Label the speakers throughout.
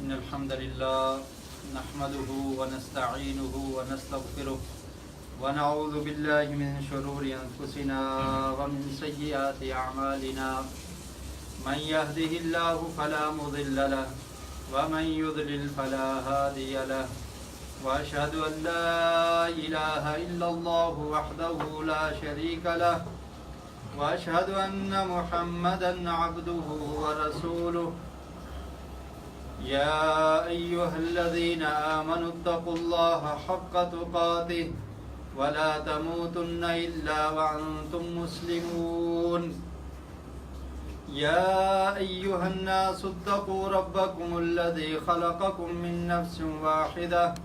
Speaker 1: إن الحمد لله نحمده ونستعينه ونستغفره ونعوذ بالله من شرور أنفسنا ومن سيئات أعمالنا من يهده الله فلا مضل له ومن يضلل فلا هادي له وأشهد أن لا إله إلا الله وحده لا شريك له وأشهد أن محمدا عبده ورسوله يا أيها الذين آمنوا اتقوا الله حق تقاته ولا تموتن إلا وأنتم مسلمون يا أيها الناس اتقوا ربكم الذي خلقكم من نفس واحدة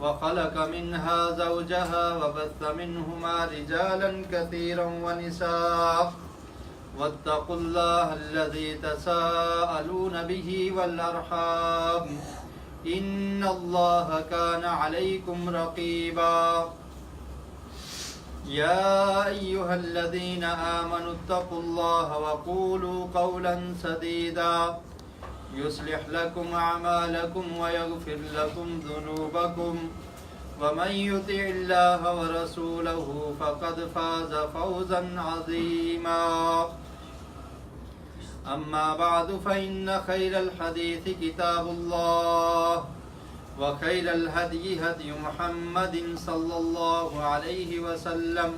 Speaker 1: وخلق منها زوجها وبث منهما رجالا كثيرا ونساء واتقوا الله الذي تساءلون به والأرحام إن الله كان عليكم رقيبا يا أيها الذين آمنوا اتقوا الله وقولوا قولا سديدا يصلح لكم أعمالكم ويغفر لكم ذنوبكم ومن يطع الله ورسوله فقد فاز فوزا عظيما أما بعد فإن خير الحديث كتاب الله وخير الهدي هدي محمد صلى الله عليه وسلم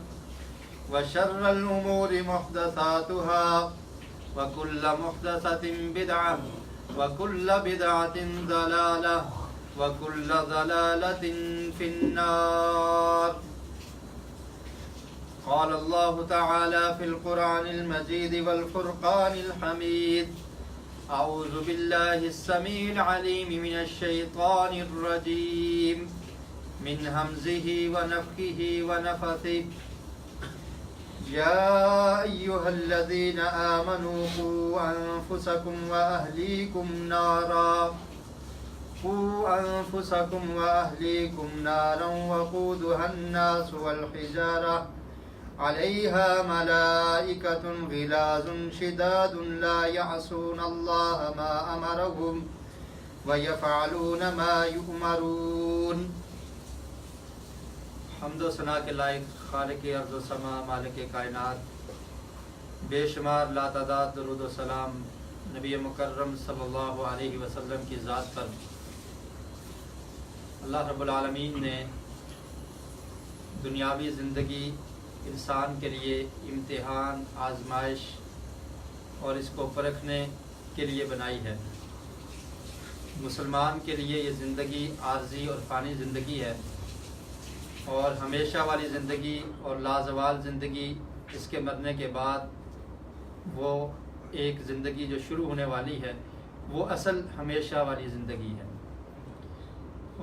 Speaker 1: وشر الأمور محدثاتها وكل محدثة بدعة وكل بدعة ضلالة وكل ضلالة في النار قال الله تعالى في القرآن المجيد والفرقان الحميد أعوذ بالله السميع العليم من الشيطان الرجيم من همزه ونفخه ونفثه يا أيها الذين آمنوا قوا أنفسكم وأهليكم نارا وقودها الناس والحجارة عليها ملائكة غلاظ شداد لا يعصون الله ما أمرهم ويفعلون ما يؤمرون۔ حمد و ثنا کے لائق خالق ارض و سما مالک کائنات، بے شمار لاتعداد درود و سلام نبی مکرم صلی اللہ علیہ وسلم کی ذات پر۔ اللہ رب العالمین نے دنیاوی زندگی انسان کے لیے امتحان، آزمائش اور اس کو پرکھنے کے لیے بنائی ہے۔ مسلمان کے لیے یہ زندگی عارضی اور فانی زندگی ہے، اور ہمیشہ والی زندگی اور لازوال زندگی، اس کے مرنے کے بعد وہ ایک زندگی جو شروع ہونے والی ہے، وہ اصل ہمیشہ والی زندگی ہے۔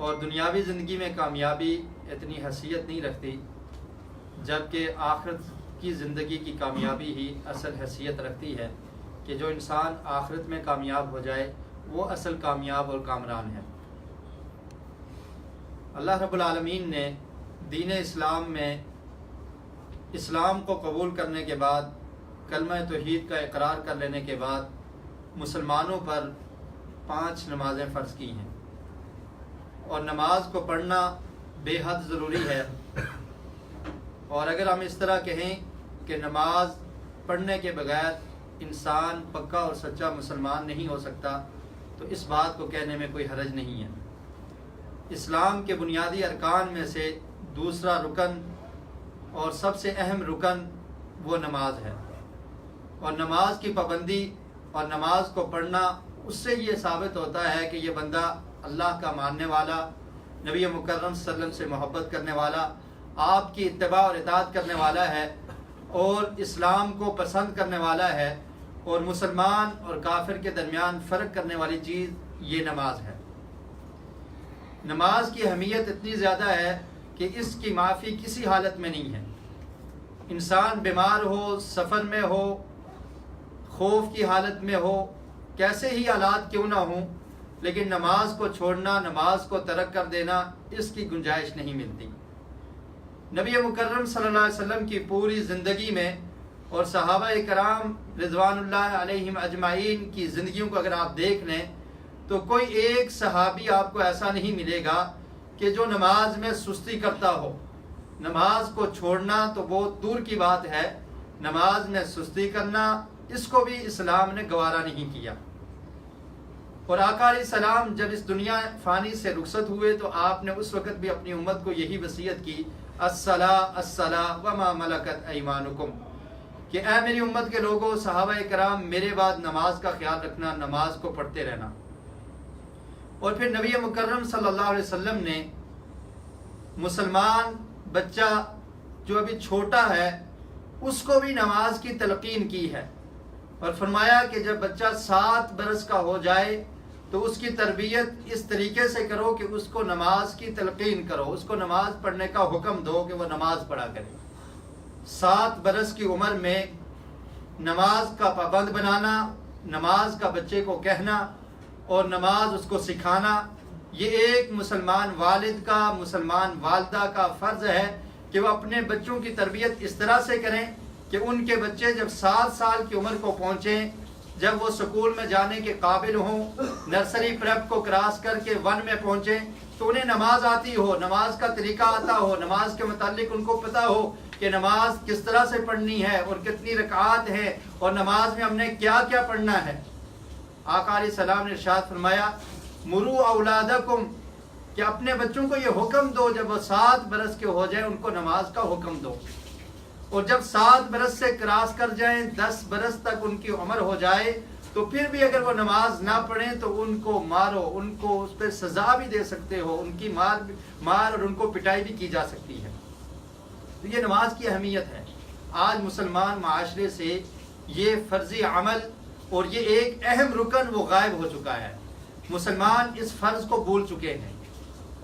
Speaker 1: اور دنیاوی زندگی میں کامیابی اتنی حیثیت نہیں رکھتی، جبکہ آخرت کی زندگی کی کامیابی ہی اصل حیثیت رکھتی ہے کہ جو انسان آخرت میں کامیاب ہو جائے وہ اصل کامیاب اور کامران ہے۔ اللہ رب العالمین نے دین اسلام میں اسلام کو قبول کرنے کے بعد، کلمہ توحید کا اقرار کر لینے کے بعد مسلمانوں پر 5 نمازیں فرض کی ہیں، اور نماز کو پڑھنا بے حد ضروری ہے۔ اور اگر ہم اس طرح کہیں کہ نماز پڑھنے کے بغیر انسان پکا اور سچا مسلمان نہیں ہو سکتا، تو اس بات کو کہنے میں کوئی حرج نہیں ہے۔ اسلام کے بنیادی ارکان میں سے دوسرا رکن اور سب سے اہم رکن وہ نماز ہے، اور نماز کی پابندی اور نماز کو پڑھنا، اس سے یہ ثابت ہوتا ہے کہ یہ بندہ اللہ کا ماننے والا، نبی مکرم صلی اللہ علیہ وسلم سے محبت کرنے والا، آپ کی اتباع اور اطاعت کرنے والا ہے، اور اسلام کو پسند کرنے والا ہے، اور مسلمان اور کافر کے درمیان فرق کرنے والی چیز یہ نماز ہے۔ نماز کی اہمیت اتنی زیادہ ہے کہ اس کی معافی کسی حالت میں نہیں ہے۔ انسان بیمار ہو، سفر میں ہو، خوف کی حالت میں ہو، کیسے ہی حالات کیوں نہ ہوں، لیکن نماز کو چھوڑنا، نماز کو ترک کر دینا، اس کی گنجائش نہیں ملتی۔ نبی مکرم صلی اللہ علیہ وسلم کی پوری زندگی میں اور صحابہ کرام رضوان اللہ علیہم اجمعین کی زندگیوں کو اگر آپ دیکھ لیں تو کوئی ایک صحابی آپ کو ایسا نہیں ملے گا کہ جو نماز میں سستی کرتا ہو. نماز کو چھوڑنا تو بہت دور کی بات ہے، نماز میں سستی کرنا اس کو بھی اسلام نے گوارا نہیں کیا. اور آقا علیہ السلام جب اس دنیا فانی سے رخصت ہوئے تو آپ نے اس وقت بھی اپنی امت کو یہی وصیت کی، الصلاۃ الصلاۃ وما ملکت ایمانکم، کہ اے میری امت کے لوگوں، صحابہ کرام میرے بعد نماز کا خیال رکھنا، نماز کو پڑھتے رہنا. اور پھر نبی مکرم صلی اللہ علیہ وسلم نے مسلمان بچہ جو ابھی چھوٹا ہے اس کو بھی نماز کی تلقین کی ہے، اور فرمایا کہ جب بچہ 7 برس کا ہو جائے تو اس کی تربیت اس طریقے سے کرو کہ اس کو نماز کی تلقین کرو، اس کو نماز پڑھنے کا حکم دو کہ وہ نماز پڑھا کرے. 7 برس کی عمر میں نماز کا پابند بنانا، نماز کا بچے کو کہنا اور نماز اس کو سکھانا، یہ ایک مسلمان والد کا، مسلمان والدہ کا فرض ہے کہ وہ اپنے بچوں کی تربیت اس طرح سے کریں کہ ان کے بچے جب 7 سال کی عمر کو پہنچیں، جب وہ سکول میں جانے کے قابل ہوں، نرسری پریپ کو کراس کر کے 1 میں پہنچیں تو انہیں نماز آتی ہو، نماز کا طریقہ آتا ہو، نماز کے متعلق ان کو پتہ ہو کہ نماز کس طرح سے پڑھنی ہے اور کتنی رکعات ہیں اور نماز میں ہم نے کیا کیا پڑھنا ہے. آقا علیہ السلام نے ارشاد فرمایا، مرو اولادکم، کہ اپنے بچوں کو یہ حکم دو جب وہ 7 برس کے ہو جائیں ان کو نماز کا حکم دو، اور جب 7 برس سے کراس کر جائیں، 10 برس تک ان کی عمر ہو جائے تو پھر بھی اگر وہ نماز نہ پڑھیں تو ان کو مارو، ان کو اس پہ سزا بھی دے سکتے ہو، ان کی مار اور ان کو پٹائی بھی کی جا سکتی ہے. تو یہ نماز کی اہمیت ہے. آج مسلمان معاشرے سے یہ فرضی عمل اور یہ ایک اہم رکن وہ غائب ہو چکا ہے. مسلمان اس فرض کو بھول چکے ہیں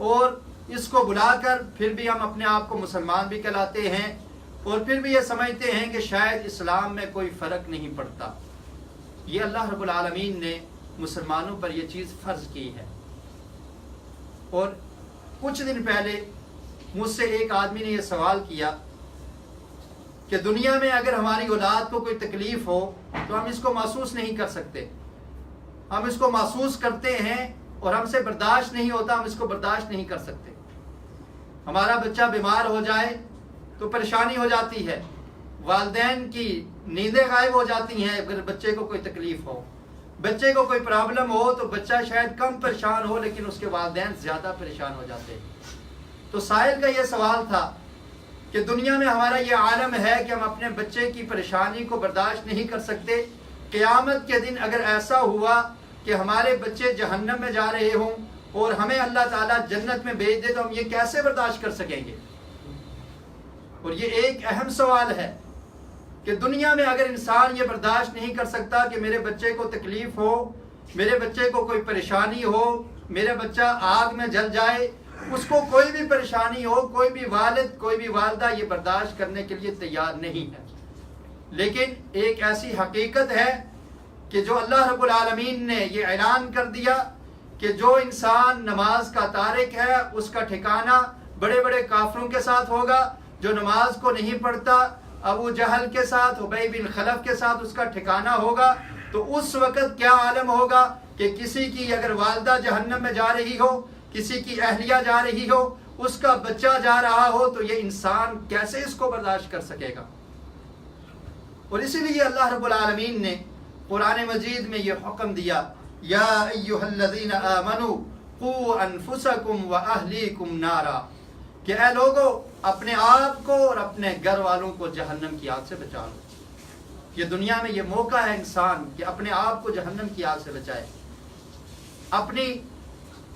Speaker 1: اور اس کو بلا کر پھر بھی ہم اپنے آپ کو مسلمان بھی کہلاتے ہیں اور پھر بھی یہ سمجھتے ہیں کہ شاید اسلام میں کوئی فرق نہیں پڑتا. یہ اللہ رب العالمین نے مسلمانوں پر یہ چیز فرض کی ہے. اور کچھ دن پہلے مجھ سے ایک آدمی نے یہ سوال کیا کہ دنیا میں اگر ہماری اولاد کو کوئی تکلیف ہو تو ہم اس کو محسوس نہیں کر سکتے، ہم اس کو محسوس کرتے ہیں اور ہم سے برداشت نہیں ہوتا، ہم اس کو برداشت نہیں کر سکتے. ہمارا بچہ بیمار ہو جائے تو پریشانی ہو جاتی ہے، والدین کی نیندیں غائب ہو جاتی ہیں اگر بچے کو کوئی تکلیف ہو، بچے کو کوئی پرابلم ہو تو بچہ شاید کم پریشان ہو لیکن اس کے والدین زیادہ پریشان ہو جاتے ہیں. تو سائل کا یہ سوال تھا کہ دنیا میں ہمارا یہ عالم ہے کہ ہم اپنے بچے کی پریشانی کو برداشت نہیں کر سکتے، قیامت کے دن اگر ایسا ہوا کہ ہمارے بچے جہنم میں جا رہے ہوں اور ہمیں اللہ تعالیٰ جنت میں بھیج دے تو ہم یہ کیسے برداشت کر سکیں گے؟ اور یہ ایک اہم سوال ہے کہ دنیا میں اگر انسان یہ برداشت نہیں کر سکتا کہ میرے بچے کو تکلیف ہو، میرے بچے کو کوئی پریشانی ہو، میرا بچہ آگ میں جل جائے، اس کو کوئی بھی پریشانی ہو، کوئی بھی والد کوئی بھی والدہ یہ برداشت کرنے کے لیے تیار نہیں ہے. لیکن ایک ایسی حقیقت ہے کہ جو اللہ رب العالمین نے یہ اعلان کر دیا کہ جو انسان نماز کا تارک ہے اس کا ٹھکانہ بڑے بڑے کافروں کے ساتھ ہوگا، جو نماز کو نہیں پڑھتا ابو جہل کے ساتھ، ابی بن خلف کے ساتھ اس کا ٹھکانہ ہوگا. تو اس وقت کیا عالم ہوگا کہ کسی کی اگر والدہ جہنم میں جا رہی ہو، کسی کی اہلیہ جا رہی ہو، اس کا بچہ جا رہا ہو تو یہ انسان کیسے اس کو برداشت کر سکے گا؟ اور اسی لیے اللہ رب العالمین نے قرآن مجید میں یہ حکم دیا، یا ایھا الذین آمنوا قوا انفسکم واہلیکم نارا، کہ اے لوگو اپنے آپ کو اور اپنے گھر والوں کو جہنم کی آگ سے بچا لو. یہ دنیا میں یہ موقع ہے انسان کہ اپنے آپ کو جہنم کی آگ سے بچائے،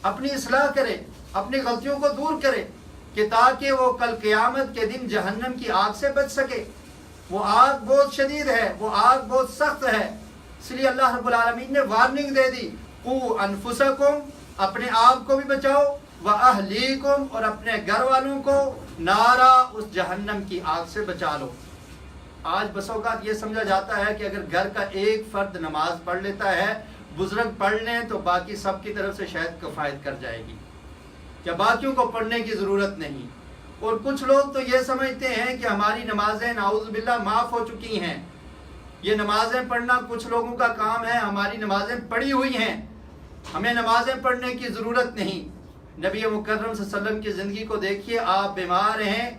Speaker 1: اپنی اصلاح کرے، اپنی غلطیوں کو دور کرے کہ تاکہ وہ کل قیامت کے دن جہنم کی آگ سے بچ سکے. وہ آگ بہت شدید ہے، وہ آگ بہت سخت ہے. اس لیے اللہ رب العالمین نے وارننگ دے دی، قوا انفسکم، اپنے آپ کو بھی بچاؤ، واہلیکم، اور اپنے گھر والوں کو نارا، اس جہنم کی آگ سے بچا لو. آج بس اوقات یہ سمجھا جاتا ہے کہ اگر گھر کا ایک فرد نماز پڑھ لیتا ہے، بزرگ پڑھ لیں تو باقی سب کی طرف سے شاید کفایت کر جائے گی، یا باقیوں کو پڑھنے کی ضرورت نہیں. اور کچھ لوگ تو یہ سمجھتے ہیں کہ ہماری نمازیں نعوذ باللہ معاف ہو چکی ہیں، یہ نمازیں پڑھنا کچھ لوگوں کا کام ہے، ہماری نمازیں پڑھی ہوئی ہیں. ہمیں نمازیں پڑھنے کی ضرورت نہیں۔ نبی مکرم صلی اللہ علیہ وسلم کی زندگی کو دیکھیے، آپ بیمار ہیں،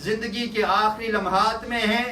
Speaker 1: زندگی کے آخری لمحات میں ہیں،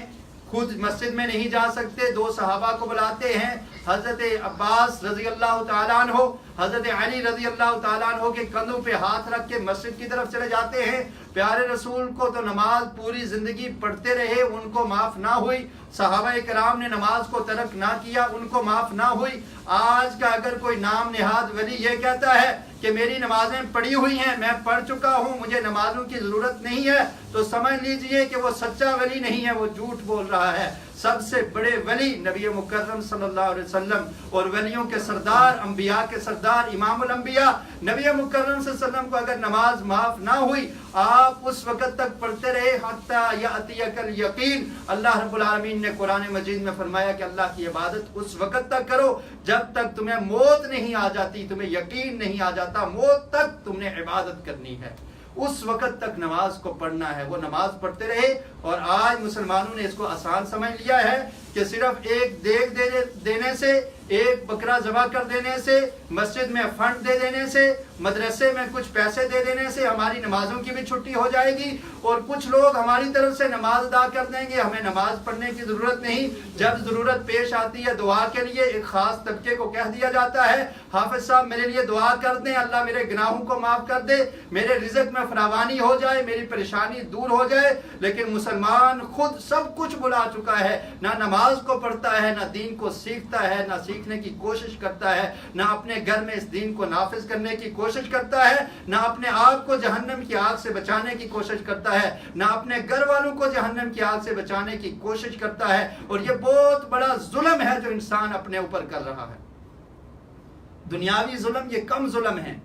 Speaker 1: خود مسجد میں نہیں جا سکتے، دو صحابہ کو بلاتے ہیں، حضرت عباس رضی اللہ تعالیٰ عنہ، حضرت علی رضی اللہ تعالیٰ عنہ کے کندھوں پہ ہاتھ رکھ کے مسجد کی طرف چلے جاتے ہیں۔ پیارے رسول کو تو نماز پوری زندگی پڑھتے رہے، ان کو معاف نہ ہوئی۔ صحابہ کرام نے نماز کو ترک نہ کیا، ان کو معاف نہ ہوئی۔ آج کا اگر کوئی نام نہاد ولی یہ کہتا ہے کہ میری نمازیں پڑھی ہوئی ہیں، میں پڑھ چکا ہوں، مجھے نمازوں کی ضرورت نہیں ہے، تو سمجھ لیجئے کہ وہ سچا ولی نہیں ہے، وہ جھوٹ بول رہا ہے۔ سب سے بڑے ولی نبی مکرم صلی اللہ علیہ وسلم اور ولیوں کے سردار، انبیاء کے سردار، امام الانبیاء نبی مکرم صلی اللہ علیہ وسلم کو اگر نماز معاف نہ ہوئی، آپ اس وقت تک پڑھتے رہے حتی یأتیک الیقین۔ اللہ رب العالمین نے قرآن مجید میں فرمایا کہ اللہ کی عبادت اس وقت تک کرو جب تک تمہیں موت نہیں آ جاتی، تمہیں یقین نہیں آ جاتا، موت تک تم نے عبادت کرنی ہے، اس وقت تک نماز کو پڑھنا ہے۔ وہ نماز پڑھتے رہے، اور آج مسلمانوں نے اس کو آسان سمجھ لیا ہے کہ صرف ایک دیگ دینے سے، ایک بکرا ذبح کر دینے سے، مسجد میں فنڈ دے دینے سے، مدرسے میں کچھ پیسے دے دینے سے ہماری نمازوں کی بھی چھٹی ہو جائے گی، اور کچھ لوگ ہماری طرف سے نماز ادا کر دیں گے، ہمیں نماز پڑھنے کی ضرورت نہیں۔ جب ضرورت پیش آتی ہے دعا کے لیے، ایک خاص طبقے کو کہہ دیا جاتا ہے حافظ صاحب میرے لیے دعا کر دیں، اللہ میرے گناہوں کو معاف کر دے، میرے رزق میں فراوانی ہو جائے، میری پریشانی دور ہو جائے۔ لیکن مسلمان خود سب کچھ بلا چکا ہے، نہ نماز کو پڑھتا ہے، نہ دین کو سیکھتا ہے، نہ سیکھنے کی کوشش کرتا ہے، نہ اپنے گھر میں اس دین کو نافذ کرنے کی کوشش کرتا ہے، نہ اپنے آپ کو جہنم کی آگ سے بچانے کی کوشش کرتا ہے، نہ اپنے گھر والوں کو جہنم کی آگ سے بچانے کی کوشش کرتا ہے۔ اور یہ بہت بڑا ظلم ہے جو انسان اپنے اوپر کر رہا ہے۔ دنیاوی ظلم یہ کم ظلم ہے،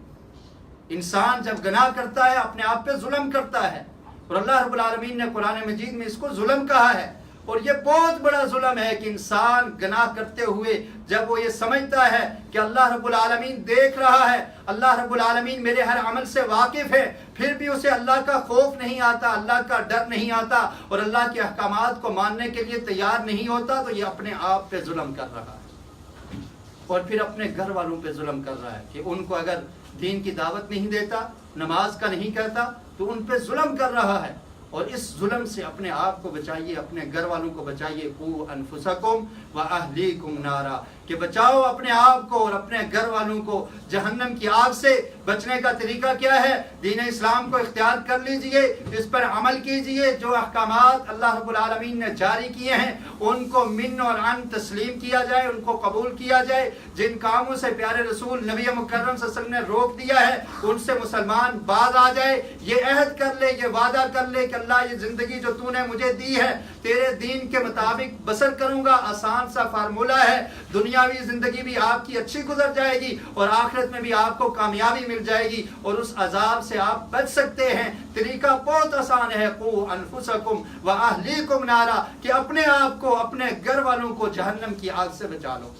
Speaker 1: انسان جب گناہ کرتا ہے اپنے آپ پہ ظلم کرتا ہے، اور اللہ رب العالمین نے قرآن مجید میں اس کو ظلم کہا ہے۔ اور یہ بہت بڑا ظلم ہے کہ انسان گناہ کرتے ہوئے جب وہ یہ سمجھتا ہے کہ اللہ رب العالمین دیکھ رہا ہے، اللہ رب العالمین میرے ہر عمل سے واقف ہے، پھر بھی اسے اللہ کا خوف نہیں آتا، اللہ کا ڈر نہیں آتا، اور اللہ کے احکامات کو ماننے کے لیے تیار نہیں ہوتا، تو یہ اپنے آپ پہ ظلم کر رہا ہے، اور پھر اپنے گھر والوں پہ ظلم کر رہا ہے کہ ان کو اگر دین کی دعوت نہیں دیتا، نماز کا نہیں کہتا، تو ان پہ ظلم کر رہا ہے۔ اور اس ظلم سے اپنے آپ کو بچائیے، اپنے گھر والوں کو بچائیے۔ قو انفسکم واہلیکم نارا، کہ بچاؤ اپنے آپ کو اور اپنے گھر والوں کو جہنم کی آگ سے۔ بچنے کا طریقہ کیا ہے؟ دین اسلام کو اختیار کر لیجئے، اس پر عمل کیجئے، جو احکامات اللہ رب العالمین نے جاری کیے ہیں ان کو من اور عن تسلیم کیا جائے، ان کو قبول کیا جائے۔ جن کاموں سے پیارے رسول نبی مکرم صلی اللہ علیہ وسلم نے روک دیا ہے ان سے مسلمان باز آ جائے، یہ عہد کر لے، یہ وعدہ کر لے کہ اللہ یہ زندگی جو تو نے مجھے دی ہے تیرے دین کے مطابق بسر کروں گا۔ آسان سا فارمولہ ہے، دنیاوی زندگی بھی آپ کی اچھی گزر جائے گی، اور آخرت میں بھی آپ کو کامیابی مل جائے گی، اور اس عذاب سے آپ بچ سکتے ہیں۔ طریقہ بہت آسان ہے، قو انفسکم واہلیکم نارا، کہ اپنے آپ کو، اپنے گھر والوں کو جہنم کی آگ سے بچا لو۔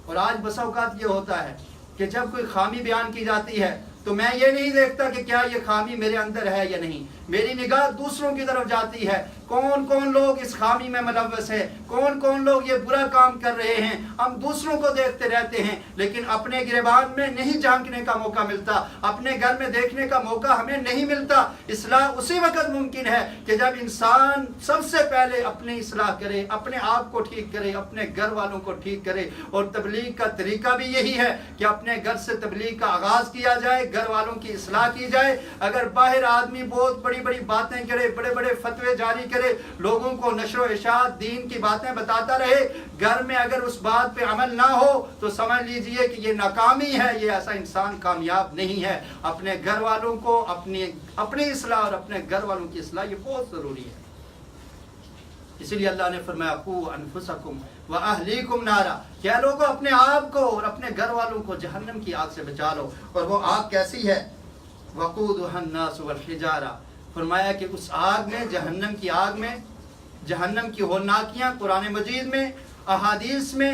Speaker 1: اور آج بس اوقات یہ ہوتا ہے کہ جب کوئی خامی بیان کی جاتی ہے تو میں یہ نہیں دیکھتا کہ کیا یہ خامی میرے اندر ہے یا نہیں، میری نگاہ دوسروں کی طرف جاتی ہے، کون کون لوگ اس خامی میں ملوث ہیں، کون کون لوگ یہ برا کام کر رہے ہیں۔ ہم دوسروں کو دیکھتے رہتے ہیں لیکن اپنے گریبان میں نہیں جھانکنے کا موقع ملتا، اپنے گھر میں دیکھنے کا موقع ہمیں نہیں ملتا۔ اصلاح اسی وقت ممکن ہے کہ جب انسان سب سے پہلے اپنی اصلاح کرے، اپنے آپ کو ٹھیک کرے، اپنے گھر والوں کو ٹھیک کرے۔ اور تبلیغ کا طریقہ بھی یہی ہے کہ اپنے گھر سے تبلیغ کا آغاز کیا جائے، گھر والوں کی اصلاح کی جائے۔ اگر باہر آدمی بہت بڑی بڑی باتیں کرے، بڑے بڑے فتوے جاری کرے، لوگوں کو نشر و اشاعت دین کی باتیں بتاتا رہے، گھر میں اگر اس بات پہ عمل نہ ہو تو سمجھ لیجئے کہ یہ ناکامی ہے، یہ ایسا انسان کامیاب نہیں ہے۔ اپنے گھر والوں کو اپنی اصلاح اور اپنے گھر والوں کی اصلاح یہ بہت ضروری ہے۔ اسی لیے اللہ نے فرمایا قو انفسکم واہلیکم نارا، کہ لوگوں اپنے آپ کو اور اپنے گھر والوں کو جہنم کی آگ سے بچا لو۔ اور وہ آگ کیسی ہے؟ وقودها الناس والحجارہ، فرمایا کہ اس آگ میں، جہنم کی آگ میں، جہنم کی ہولناکیاں قرآن مجید میں، احادیث میں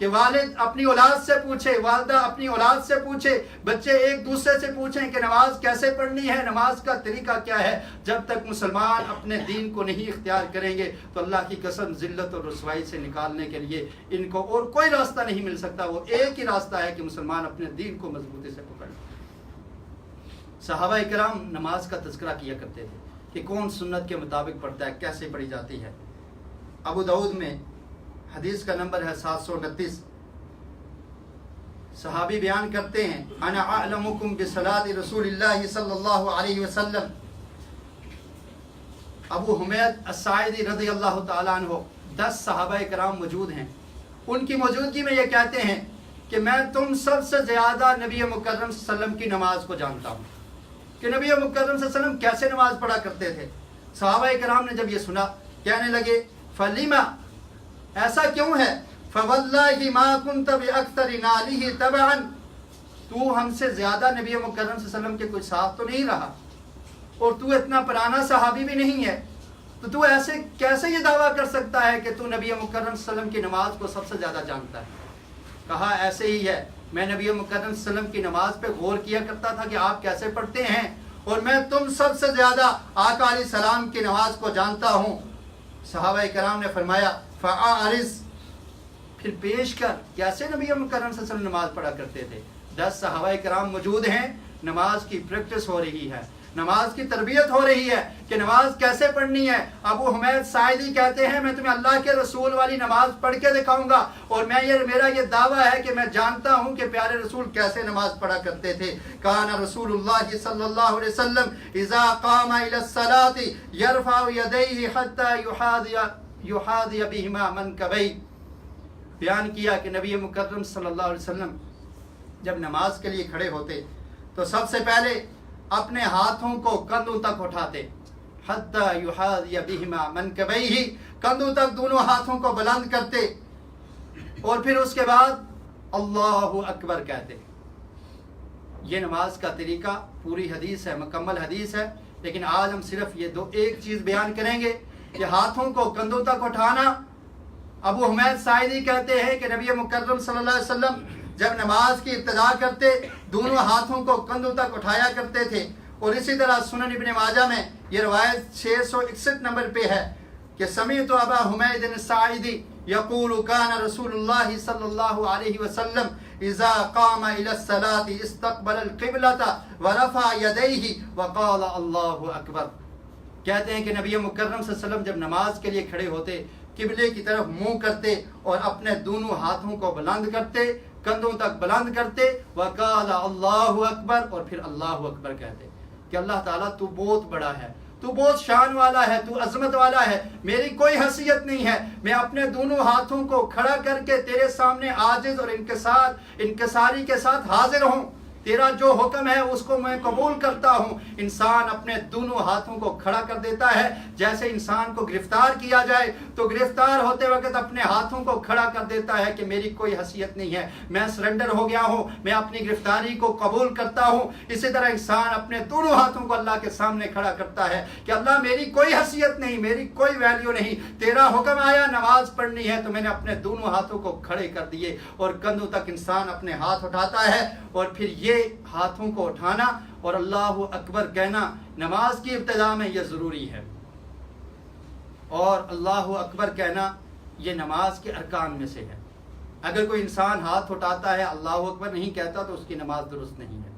Speaker 1: کہ والد اپنی اولاد سے پوچھے، والدہ اپنی اولاد سے پوچھے، بچے ایک دوسرے سے پوچھیں کہ نماز کیسے پڑھنی ہے، نماز کا طریقہ کیا ہے۔ جب تک مسلمان اپنے دین کو نہیں اختیار کریں گے تو اللہ کی قسم ذلت اور رسوائی سے نکالنے کے لیے ان کو اور کوئی راستہ نہیں مل سکتا۔ وہ ایک ہی راستہ ہے کہ مسلمان اپنے دین کو مضبوطی سے پکڑ لیں۔ صحابہ کرام نماز کا تذکرہ کیا کرتے تھے کہ کون سنت کے مطابق پڑھتا ہے، کیسے پڑھی جاتی ہے۔ ابو داؤد میں حدیث کا نمبر ہے 729۔ صحابی بیان کرتے ہیں انا اعلمکم بصلاۃ رسول اللہ صلی اللہ علیہ وسلم۔ ابو حمید الساعدی رضی اللہ تعالیٰ عنہ 10 صحابہ کرام موجود ہیں، ان کی موجودگی میں یہ کہتے ہیں کہ میں تم سب سے زیادہ نبی مکرم صلی اللہ علیہ وسلم کی نماز کو جانتا ہوں کہ نبی مکرم صلی اللہ علیہ وسلم کیسے نماز پڑھا کرتے تھے۔ صحابہ کرام نے جب یہ سنا کہنے لگے فلیما، ایسا کیوں ہے؟ فواللہ ما کنت باکثر نالیہ تبعا، تو ہم سے زیادہ نبی مکرم صلی اللہ علیہ وسلم کے کوئی ساتھ تو نہیں رہا، اور تو اتنا پرانا صحابی بھی نہیں ہے، تو ایسے کیسے یہ دعویٰ کر سکتا ہے کہ تو نبی مکرم صلی اللہ علیہ وسلم کی نماز کو سب سے زیادہ جانتا ہے؟ کہا ایسے ہی ہے، میں نبی مکرم صلی اللہ علیہ وسلم کی نماز پہ غور کیا کرتا تھا کہ آپ کیسے پڑھتے ہیں، اور میں تم سب سے زیادہ آقا علیہ السلام کی نماز کو جانتا ہوں۔ صحابہ کرام نے فرمایا فَأَعْرِضْ، پھر پیش کر کیسے نبی مکرم صلی اللہ علیہ وسلم نماز پڑھا کرتے تھے۔ 10 صحابہ کرام موجود ہیں، نماز کی پریکٹس ہو رہی ہے، نماز کی تربیت ہو رہی ہے کہ نماز کیسے پڑھنی ہے۔ ابو حمید ساعدی کہتے ہیں میں تمہیں اللہ کے رسول والی نماز پڑھ کے دکھاؤں گا، اور میرا یہ دعویٰ ہے کہ میں جانتا ہوں کہ پیارے رسول کیسے نماز پڑھا کرتے تھے۔ کان رسول اللہ صلی اللہ علیہ وسلم اذا قام الى الصلاة يرفع يديه حتى يحاذي بهما منكبيه۔ بیان کیا کہ نبی مکرم صلی اللہ علیہ وسلم جب نماز کے لیے کھڑے ہوتے تو سب سے پہلے اپنے ہاتھوں کو کندھوں تک اٹھاتے، حتی یحاذی بہما منکبیہ، کندھوں تک دونوں ہاتھوں کو بلند کرتے، اور پھر اس کے بعد اللہ اکبر کہتے۔ یہ نماز کا طریقہ پوری حدیث ہے، مکمل حدیث ہے، لیکن آج ہم صرف یہ ایک چیز بیان کریں گے کہ ہاتھوں کو کندھوں تک اٹھانا۔ ابو حمید ساعدی کہتے ہیں کہ نبی مکرم صلی اللہ علیہ وسلم جب نماز کی ابتدا کرتے دونوں ہاتھوں کو کندھوں تک اٹھایا کرتے تھے، اور اسی طرح سنن ابن ماجہ میں یہ روایت 661 نمبر پہ ہے کہ سمعت ابا حمید الساعدی یقول کان رسول اللہ صلی اللہ علیہ وسلم اذا قام الى الصلاة استقبل القبلة ورفع يديه وقال اللہ اکبر۔ کہتے ہیں کہ نبی مکرم صلی اللہ علیہ وسلم جب نماز کے لیے کھڑے ہوتے قبلے کی طرف منہ کرتے اور اپنے دونوں ہاتھوں کو بلند کرتے، کندھوں تک بلند کرتے، وقال اللہ اکبر، اور پھر اللہ اکبر کہتے کہ اللہ تعالیٰ تو بہت بڑا ہے، تو بہت شان والا ہے، تو عظمت والا ہے، میری کوئی حیثیت نہیں ہے، میں اپنے دونوں ہاتھوں کو کھڑا کر کے تیرے سامنے عاجز اور انکساری کے ساتھ حاضر ہوں، تیرا جو حکم ہے اس کو میں قبول کرتا ہوں۔ انسان اپنے دونوں ہاتھوں کو کھڑا کر دیتا ہے، جیسے انسان کو گرفتار کیا جائے تو گرفتار ہوتے وقت اپنے ہاتھوں کو کھڑا کر دیتا ہے کہ میری کوئی حیثیت نہیں ہے، میں سرنڈر ہو گیا ہوں، میں اپنی گرفتاری کو قبول کرتا ہوں۔ اسی طرح انسان اپنے دونوں ہاتھوں کو اللہ کے سامنے کھڑا کرتا ہے کہ اللہ میری کوئی حیثیت نہیں، میری کوئی ویلیو نہیں، تیرا حکم آیا نماز پڑھنی ہے تو میں نے اپنے دونوں ہاتھوں کو کھڑے کر دیے، اور کندھوں تک انسان اپنے ہاتھ اٹھاتا ہے، اور پھر یہ ہاتھوں کو اٹھانا اور اللہ اکبر کہنا نماز کی ابتدا میں یہ ضروری ہے، اور اللہ اکبر کہنا یہ نماز کے ارکان میں سے ہے۔ اگر کوئی انسان ہاتھ اٹھاتا ہے اللہ اکبر نہیں کہتا تو اس کی نماز درست نہیں ہے،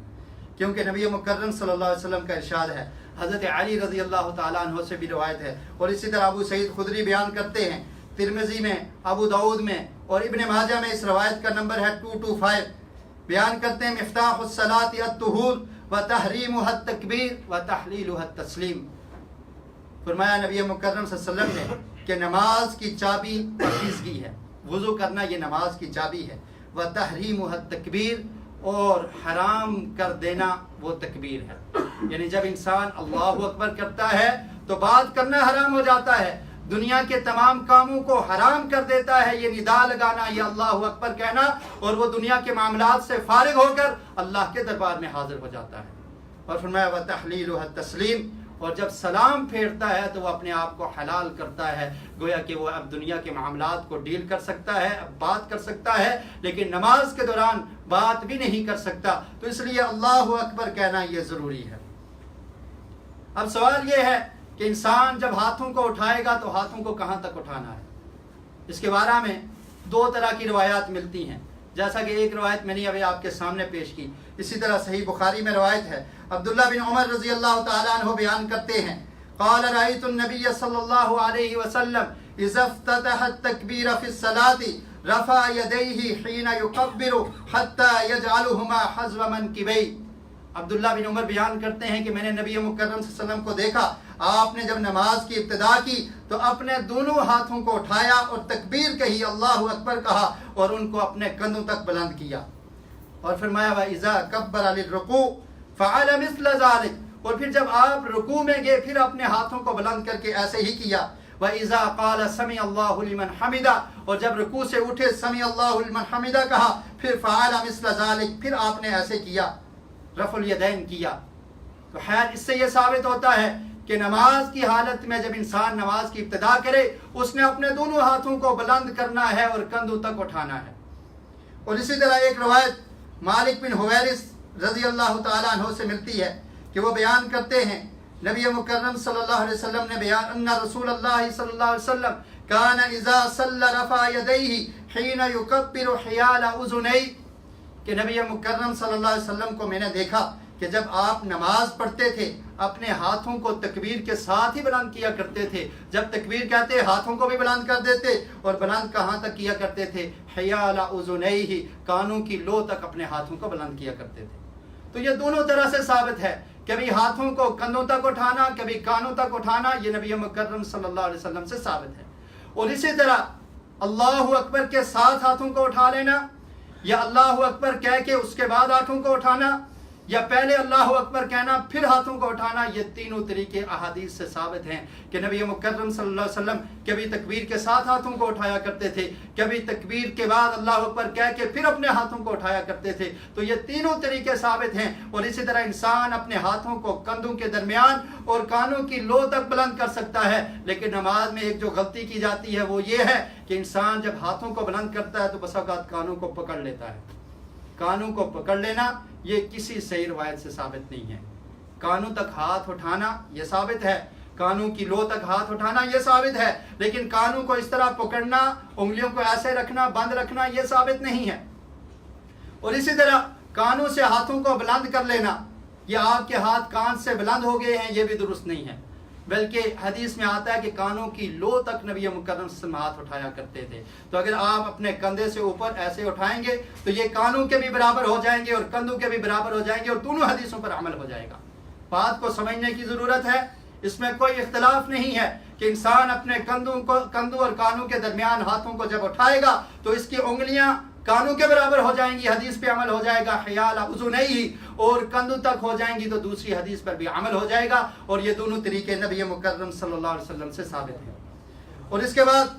Speaker 1: کیونکہ نبی مکرم صلی اللہ علیہ وسلم کا ارشاد ہے، حضرت علی رضی اللہ تعالیٰ عنہ سے بھی روایت ہے، اور اسی طرح ابو سعید خدری بیان کرتے ہیں، ترمذی میں، ابو داؤد میں اور ابن ماجہ میں اس روایت کا نمبر ہے 225، بیان کرتے ہیں مفتاح الصلاۃ الطہور وتحریمها التکبیر وتحلیلها التسلیم۔ فرمایا نبی مکرم صلی اللہ علیہ وسلم نے کہ نماز کی چابی پاکیزگی ہے، وضو کرنا یہ نماز کی چابی ہے، وتحریمها التکبیر، اور حرام کر دینا وہ تکبیر ہے، یعنی جب انسان اللہ اکبر کرتا ہے تو بات کرنا حرام ہو جاتا ہے، دنیا کے تمام کاموں کو حرام کر دیتا ہے یہ ندا لگانا، یہ اللہ اکبر کہنا، اور وہ دنیا کے معاملات سے فارغ ہو کر اللہ کے دربار میں حاضر ہو جاتا ہے۔ اور فرمایا وتحلیلها التسلیم، اور جب سلام پھیرتا ہے تو وہ اپنے آپ کو حلال کرتا ہے، گویا کہ وہ اب دنیا کے معاملات کو ڈیل کر سکتا ہے، اب بات کر سکتا ہے، لیکن نماز کے دوران بات بھی نہیں کر سکتا. تو اس لیے اللہ اکبر کہنا یہ ضروری ہے. اب سوال یہ ہے کہ انسان جب ہاتھوں کو اٹھائے گا تو ہاتھوں کو کہاں تک اٹھانا ہے؟ اس کے بارے میں دو طرح کی روایات ملتی ہیں، جیسا کہ ایک روایت میں نے ابھی آپ کے سامنے پیش کی، اسی طرح صحیح بخاری میں روایت ہے. عبداللہ بن عمر رضی اللہ تعالیٰ عنہ بیان کرتے ہیں، قال رأيت النبي صلی اللہ علیہ وسلم اذا افتتح التکبیر فی الصلاة رفع يديه حين يكبر حتى يجعلهما حذو منکبیہ. عبداللہ بن عمر بیان کرتے ہیں کہ میں نے نبی مکرم صلی اللہ علیہ وسلم کو دیکھا، آپ نے جب نماز کی ابتدا کی تو اپنے دونوں ہاتھوں کو اٹھایا اور تکبیر کہی، اللہ اکبر کہا، اور ان کو اپنے کندھوں تک بلند کیا، اور فرمایا وَإِذَا كَبَّرَ لِلرُّكُوعِ فَعَلَ مِثْلَ ذَلِكَ، اور پھر جب آپ رکوع میں گئے پھر اپنے ہاتھوں کو بلند کر کے ایسے ہی کیا. وَإِذَا قَالَ سَمِعَ اللَّهُ لِمَنْ حَمِدَهُ، اور جب رکوع سے اٹھے سَمِعَ اللَّهُ لِمَنْ حَمِدَهُ کہا، پھر فَعَلَ مِثْلَ ذَلِكَ، پھر آپ نے ایسے کیا، رفع الیدین کیا. تو خیر اس سے یہ ثابت ہوتا ہے کہ نماز کی حالت میں جب انسان نماز کی ابتدا کرے اس نے اپنے دونوں ہاتھوں کو بلند کرنا ہے اور کندھوں تک اٹھانا ہے. اور اسی طرح ایک روایت مالک بن حویرث رضی اللہ تعالیٰ عنہ سے ملتی ہے کہ وہ بیان کرتے ہیں نبی مکرم صلی اللہ علیہ وسلم نے بیان ان رسول اللہ صلی اللہ علیہ وسلم کان اذا صلی رفع یدیہ حین یکبر حیال اذنیہ، کہ نبی مکرم صلی اللہ علیہ وسلم کو میں نے دیکھا کہ جب آپ نماز پڑھتے تھے اپنے ہاتھوں کو تکبیر کے ساتھ ہی بلند کیا کرتے تھے. جب تکبیر کہتے ہاتھوں کو بھی بلند کر دیتے، اور بلند کہاں تک کیا کرتے تھے؟ حیال اذنیہ، کانوں کی لو تک اپنے ہاتھوں کو بلند کیا کرتے تھے. تو یہ دونوں طرح سے ثابت ہے، کبھی ہاتھوں کو کندھوں تک اٹھانا، کبھی کانوں تک اٹھانا، یہ نبی مکرم صلی اللہ علیہ وسلم سے ثابت ہے. اور اسی طرح اللہ اکبر کے ساتھ ہاتھوں کو اٹھا لینا، یا اللہ اکبر کہہ کے اس کے بعد ہاتھوں کو اٹھانا، یا پہلے اللہ اکبر کہنا پھر ہاتھوں کو اٹھانا، یہ تینوں طریقے احادیث سے ثابت ہیں کہ نبی مکرم صلی اللہ علیہ وسلم کبھی تکبیر کے ساتھ ہاتھوں کو اٹھایا کرتے تھے، کبھی تکبیر کے بعد اللہ اکبر کہہ کے پھر اپنے ہاتھوں کو اٹھایا کرتے تھے. تو یہ تینوں طریقے ثابت ہیں. اور اسی طرح انسان اپنے ہاتھوں کو کندھوں کے درمیان اور کانوں کی لو تک بلند کر سکتا ہے. لیکن نماز میں ایک جو غلطی کی جاتی ہے وہ یہ ہے کہ انسان جب ہاتھوں کو بلند کرتا ہے تو بس اوقات کانوں کو پکڑ لیتا ہے. کانوں کو پکڑ لینا یہ کسی صحیح روایت سے ثابت نہیں ہے. کانوں تک ہاتھ اٹھانا یہ ثابت ہے، کانوں کی لو تک ہاتھ اٹھانا یہ ثابت ہے، لیکن کانوں کو اس طرح پکڑنا، انگلیوں کو ایسے رکھنا، بند رکھنا یہ ثابت نہیں ہے. اور اسی طرح کانوں سے ہاتھوں کو بلند کر لینا، یہ آپ کے ہاتھ کان سے بلند ہو گئے ہیں، یہ بھی درست نہیں ہے. بلکہ حدیث میں آتا ہے کہ کانوں کی لو تک نبی مکرم صلی اللہ علیہ وسلم ہاتھ اٹھایا کرتے تھے. تو اگر آپ اپنے کندھے سے اوپر ایسے اٹھائیں گے تو یہ کانوں کے بھی برابر ہو جائیں گے اور کندھوں کے بھی برابر ہو جائیں گے، اور دونوں حدیثوں پر عمل ہو جائے گا. بات کو سمجھنے کی ضرورت ہے، اس میں کوئی اختلاف نہیں ہے کہ انسان اپنے کندھوں اور کانوں کے درمیان ہاتھوں کو جب اٹھائے گا تو اس کی انگلیاں کانوں کے برابر ہو جائیں گی، حدیث پہ عمل ہو جائے گا، حیال اذنیہ، اور کندھوں تک ہو جائیں گی تو دوسری حدیث پر بھی عمل ہو جائے گا. اور یہ دونوں طریقے نبی مکرم صلی اللہ علیہ وسلم سے ثابت ہیں. اور اس کے بعد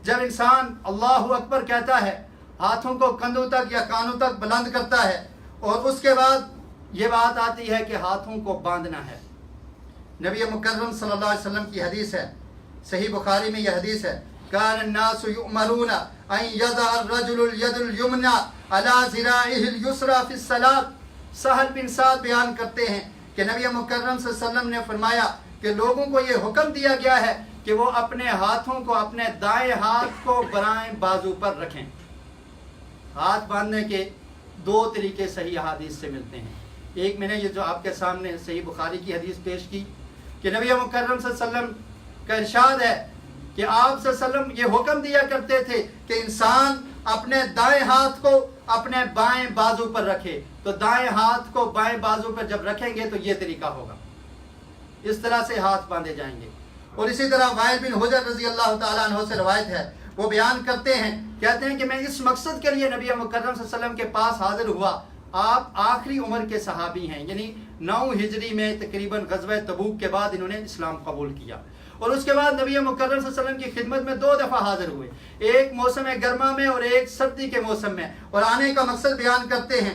Speaker 1: جب انسان اللہ اکبر کہتا ہے ہاتھوں کو کندھوں تک یا کانوں تک بلند کرتا ہے، اور اس کے بعد یہ بات آتی ہے کہ ہاتھوں کو باندھنا ہے. نبی مکرم صلی اللہ علیہ وسلم کی حدیث ہے، صحیح بخاری میں یہ حدیث ہے، کان الناس یؤمرون ان یضع الرجل الید الیمنى على ذراعه اليسرى في الصلاة. سہل بن سعد بیان کرتے ہیں کہ نبی مکرم صلی اللہ علیہ وسلم نے فرمایا کہ لوگوں کو یہ حکم دیا گیا ہے کہ وہ اپنے ہاتھوں کو اپنے دائیں ہاتھ کو برائیں بازو پر رکھیں. ہاتھ باندھنے کے دو طریقے صحیح حدیث سے ملتے ہیں. ایک میں نے یہ جو آپ کے سامنے صحیح بخاری کی حدیث پیش کی کہ نبی مکرم صلی اللہ علیہ وسلم کا ارشاد ہے کہ آپ صلی اللہ علیہ وسلم یہ حکم دیا کرتے تھے کہ انسان اپنے دائیں ہاتھ کو اپنے بائیں بازو پر رکھے. تو دائیں ہاتھ کو بائیں بازو پر جب رکھیں گے تو یہ طریقہ ہوگا، اس طرح سے ہاتھ باندھے جائیں گے. اور اسی طرح وائل بن حجر رضی اللہ تعالیٰ عنہ سے روایت ہے، وہ بیان کرتے ہیں، کہتے ہیں کہ میں اس مقصد کے لیے نبی مکرم صلی اللہ علیہ وسلم کے پاس حاضر ہوا. آپ آخری عمر کے صحابی ہیں، یعنی 9 ہجری میں تقریباً غزوہ تبوک کے بعد انہوں نے اسلام قبول کیا. اور اس کے بعد نبی مکرم صلی اللہ علیہ وسلم کی خدمت میں 2 دفعہ حاضر ہوئے، ایک موسم گرما میں اور ایک سردی کے موسم میں. اور آنے کا مقصد بیان کرتے ہیں،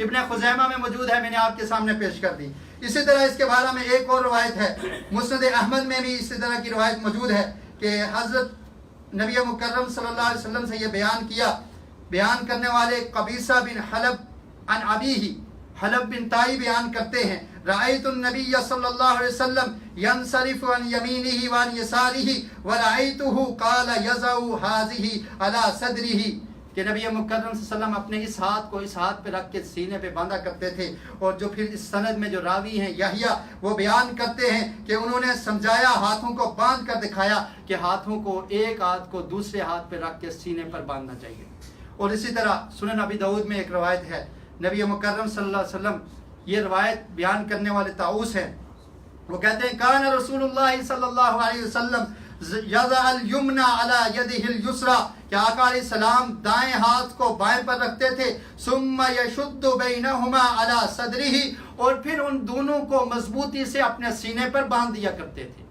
Speaker 1: ابن خزیمہ میں موجود ہے، میں نے آپ کے سامنے پیش کر دی. اسی طرح اس کے بارے میں ایک اور روایت ہے، مسند احمد میں بھی اسی طرح کی روایت موجود ہے کہ حضرت نبی مکرم صلی اللہ علیہ وسلم سے یہ بیان کرنے والے قبیصہ بن حلب عن ابیہ، حلب بن طائی بیان کرتے ہیں، رأیت النبی صلی اللہ علیہ وسلم ینصرف عن یمینہ وعن یسارہ ورأیتہ قال یضع ہذہ علی صدرہ، کہ نبی مکرم صلی اللہ علیہ وسلم اپنے اس ہاتھ کو اس ہاتھ پہ رکھ کے سینے پہ باندھا کرتے تھے. اور جو پھر اس سند میں جو راوی ہیں یحییٰ، وہ بیان کرتے ہیں کہ انہوں نے سمجھایا، ہاتھوں کو باندھ کر دکھایا کہ ہاتھوں کو ایک ہاتھ کو دوسرے ہاتھ پہ رکھ کے سینے پر باندھنا چاہیے. اور اسی طرح سنن ابی داؤد میں ایک روایت ہے، نبی مکرم صلی اللہ علیہ وسلم، یہ روایت بیان کرنے والے طاؤس ہیں، وہ کہتے ہیں کان رسول اللہ صلی اللہ علیہ وسلم یضع الیمنی علی یدہ الیسری، کہ آقا علیہ السلام دائیں ہاتھ کو بائیں پر رکھتے تھے، ثم یشد بینہما علی صدرہ، اور پھر ان دونوں کو مضبوطی سے اپنے سینے پر باندھ دیا کرتے تھے.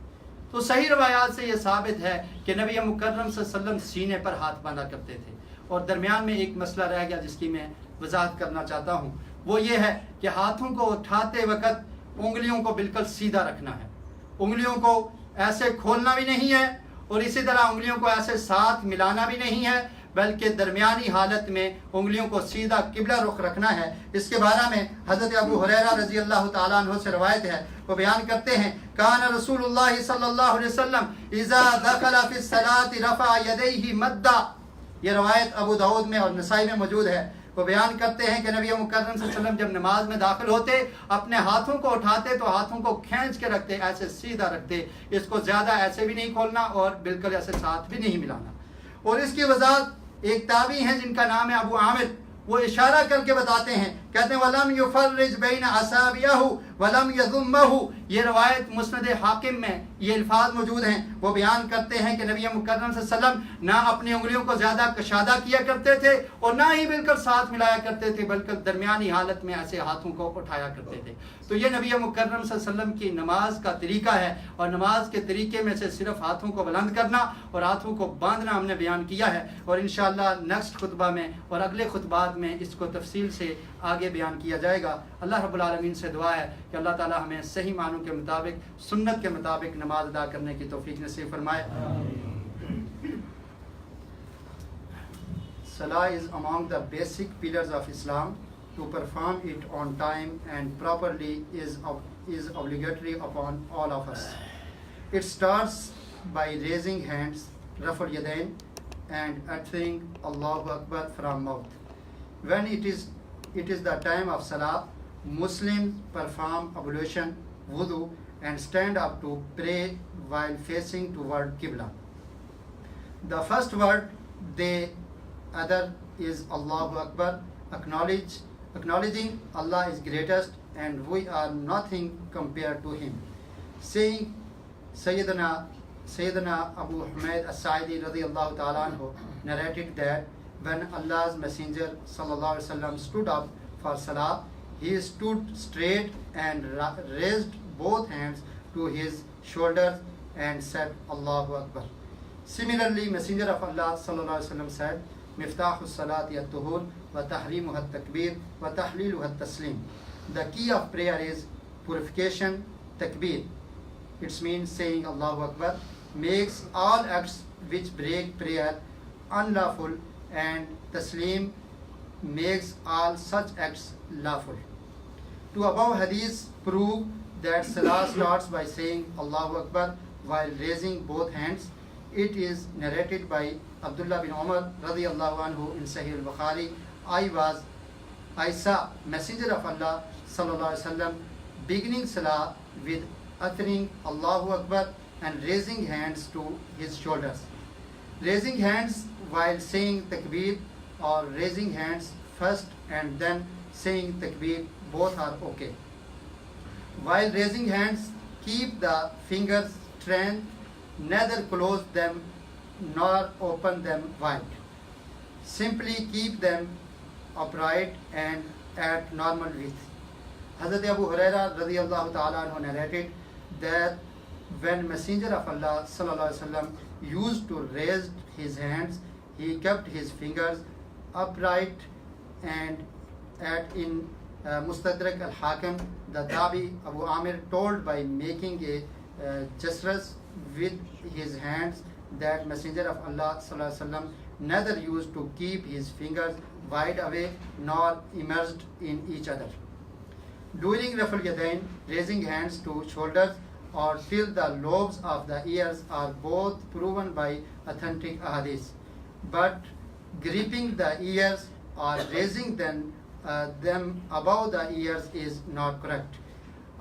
Speaker 1: تو صحیح روایات سے یہ ثابت ہے کہ نبی مکرم صلی اللہ علیہ وسلم سینے پر ہاتھ باندھا کرتے تھے. اور درمیان میں ایک مسئلہ رہ گیا جس کی میں وضاحت کرنا چاہتا ہوں، وہ یہ ہے کہ ہاتھوں کو اٹھاتے وقت انگلیوں کو بالکل سیدھا رکھنا ہے، انگلیوں کو ایسے کھولنا بھی نہیں ہے، اور اسی طرح انگلیوں کو ایسے ساتھ ملانا بھی نہیں ہے، بلکہ درمیانی حالت میں انگلیوں کو سیدھا قبلہ رخ رکھنا ہے. اس کے بارے میں حضرت ابو ہریرہ رضی اللہ تعالیٰ عنہ سے روایت ہے، وہ بیان کرتے ہیں کان رسول اللہ صلی اللہ علیہ وسلم اذا دخل فی الصلاۃ رفع یدیہ مدا، یہ روایت ابو داؤد میں اور نسائی میں موجود ہے. وہ بیان کرتے ہیں کہ نبی مکرم صلی اللہ علیہ وسلم جب نماز میں داخل ہوتے، اپنے ہاتھوں کو اٹھاتے تو ہاتھوں کو کھینچ کے رکھتے، ایسے سیدھا رکھتے، اس کو زیادہ ایسے بھی نہیں کھولنا اور بالکل ایسے ساتھ بھی نہیں ملانا. اور اس کی وضاحت ایک تابعی ہیں جن کا نام ہے ابو عامر، وہ اشارہ کر کے بتاتے ہیں، کہتے ہیں وَلَمْ يُفَرِّجْ بَيْنَ أَصَابِعِهِ وَلَمْ يَضُمَّهُ، یہ روایت مسند حاکم میں یہ الفاظ موجود ہیں. وہ بیان کرتے ہیں کہ نبی مکرم صلی اللہ علیہ وسلم نہ اپنی انگلیوں کو زیادہ کشادہ کیا کرتے تھے اور نہ ہی بالکل ساتھ ملایا کرتے تھے، بلکہ درمیانی حالت میں ایسے ہاتھوں کو اٹھایا کرتے تھے. تو یہ نبی مکرم صلی اللہ علیہ وسلم کی نماز کا طریقہ ہے، اور نماز کے طریقے میں سے صرف ہاتھوں کو بلند کرنا اور ہاتھوں کو باندھنا ہم نے بیان کیا ہے. اور انشاءاللہ نیکسٹ خطبہ میں اور اگلے خطبات میں اس کو تفصیل سے آگے بیان کیا جائے گا. اللہ رب العالمین سے دعا ہے کہ اللہ تعالی ہمیں صحیح معنوں کے مطابق، سنت کے مطابق نماز ادا کرنے کی توفیق نصیب فرمائے. Salah is among the basic pillars of Islam. To perform it on time and properly is obligatory upon all of us. It starts by raising hands, raf'ul yadayn, and uttering Allahu Akbar from mouth. When it is the time of Salah, Muslims perform ablution, wudu, and stand up to pray while facing toward Qibla. The first word they utter is Allahu Akbar, acknowledging Allah is greatest and we are nothing compared to Him. Saying Sayyidina Abu Humayd as-Sa'idi radiyallahu ta'ala anhu narrated that when Allah's Messenger sallallahu alaihi wasallam stood up for Salah, he stood straight and raised both hands to his shoulders and said Allahu Akbar. Similarly, Messenger of Allah sallallahu alaihi wasallam said, Miftahu salati at-tuhur wa tahrimuha at-takbir wa tahliluha at-taslim. The key of prayer is purification, takbir. It means saying Allahu Akbar makes all acts which break prayer unlawful, and taslim makes all such acts lawful. To above hadith prove that Salah starts by saying Allahu Akbar while raising both hands. It is narrated by Abdullah bin Umar radiyallahu anhu in Sahih al-Bukhari, I saw Messenger of Allah sallallahu alaihi wasallam beginning Salah with uttering Allahu Akbar and raising hands to his shoulders. Raising hands while saying takbir or raising hands first and then saying takbir, both are okay. While raising hands, keep the fingers straight, neither close them nor open them wide. Simply keep them upright and at normal width. Hazrat Abu Hurairah radiyallahu ta'ala anhu narrated that when Messenger of Allah sallallahu alaihi wasallam used to raise his hands, he kept his fingers upright and
Speaker 2: at in Mustadrak al-Hakim, the Dabi Abu Amir told by making a gestures with his hands that Messenger of Allah sallallahu alaihi wasallam neither used to keep his fingers wide away nor immersed in each other. During Raful Yadain, raising hands to shoulders or till the lobes of the ears are both proven by authentic ahadith. But gripping the ears or raising them above the ears is not correct.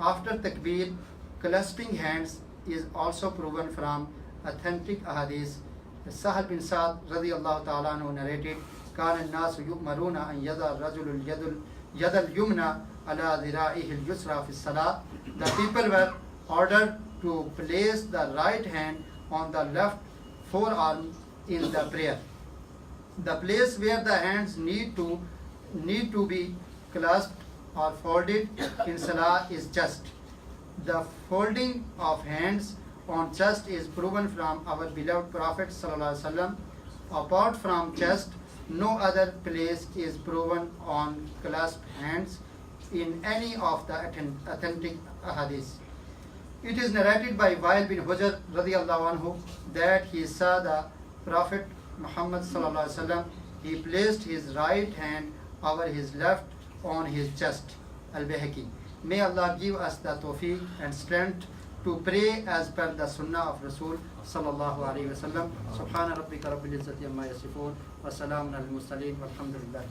Speaker 2: After takbir, clasping hands is also proven from authentic ahadith. Sahal bin Sa'd radiyallahu ta'ala anhu narrated, كان الناس يؤمرون أن يضع الرجل اليد اليمنى على ذراعه اليسرى في الصلاة. The people were ordered to place the right hand on the left forearm in the prayer. The place where the hands need to be clasped or folded in salah is chest. The folding of hands on chest is proven from our beloved Prophet sallallahu alaihi wasallam. Apart from chest, no other place is proven on clasped hands in any of the authentic ahadith. It is narrated by Wa'il bin Hujr radiyallahu anhu that he saw the Prophet Muhammad sallallahu alaihi wasallam. He placed his right hand over his left on his chest. Al-Bayhaqi. May Allah give us the tawfiq and strength to pray as per the sunnah of Rasul sallallahu alaihi wasallam. Subhana rabbika rabbil izzati amma yasifun wa salamun al mursalin walhamdulillah.